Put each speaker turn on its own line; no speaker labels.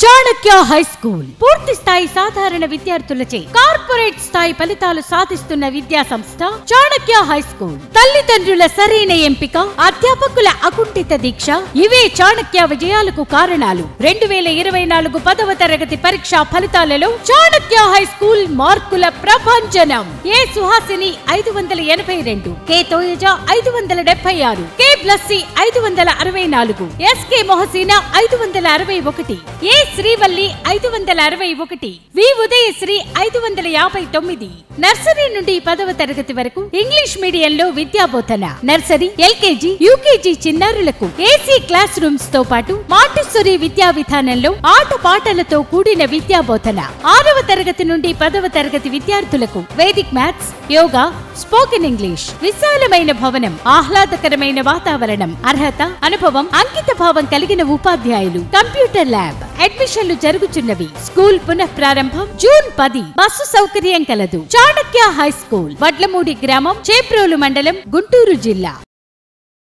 Chanakya high school పూర్తి స్థాయి సాధారణ విద్యార్థులచే కార్పొరేట్ స్థాయి ఫలితాలు సాధిస్తున్న విద్యా సంస్థ చాణక్య హై స్కూల్. తల్లిదండ్రుల సరైన ఎంపిక, అధ్యాపకుల అకుంఠిత దీక్ష ఇవే చాణక్య విజయాలకు కారణాలు. 2024 10వ తరగతి పరీక్షా ఫలితాలలో చాణక్య హై స్కూల్ మార్కుల ప్రభంజనం. ఏ సుహాసిని 582, కే తోయజ 576, కే బ్లస్సి 564, ఎస్కే మొహసీనా 561, ఏ శ్రీవల్లి 561, వి ఉదయశ్రీ 559. నర్సరీ నుండి 10వ తరగతి వరకు ఇంగ్లీష్ మీడియంలో విద్యాబోధన. నర్సరీ, ఎల్కేజీ, యూకేజీ చిన్నారులకు ఏసీ క్లాస్ రూమ్స్ తో పాటు మాంటిస్సోరీ విద్యా విధానంలో ఆట పాటలతో కూడిన విద్యాబోధన. 6వ తరగతి నుండి 10వ తరగతి విద్యార్థులకు Vedic maths, yoga, spoken English. విశాలమైన భవనం, ఆహ్లాదకరమైన వాతావరణం, అర్హత, అనుభవం, అంకిత భావం కలిగిన ఉపాధ్యాయులు, కంప్యూటర్ ల్యాబ్. అడ్మిషన్లు జరుగుతున్నవి. స్కూల్ పునః ప్రారంభం జూన్ 10. బస్సు సౌకర్యం కలదు. చాణక్య హై స్కూల్, వడ్లమూడి గ్రామం, చేప్రోలు మండలం, గుంటూరు జిల్లా.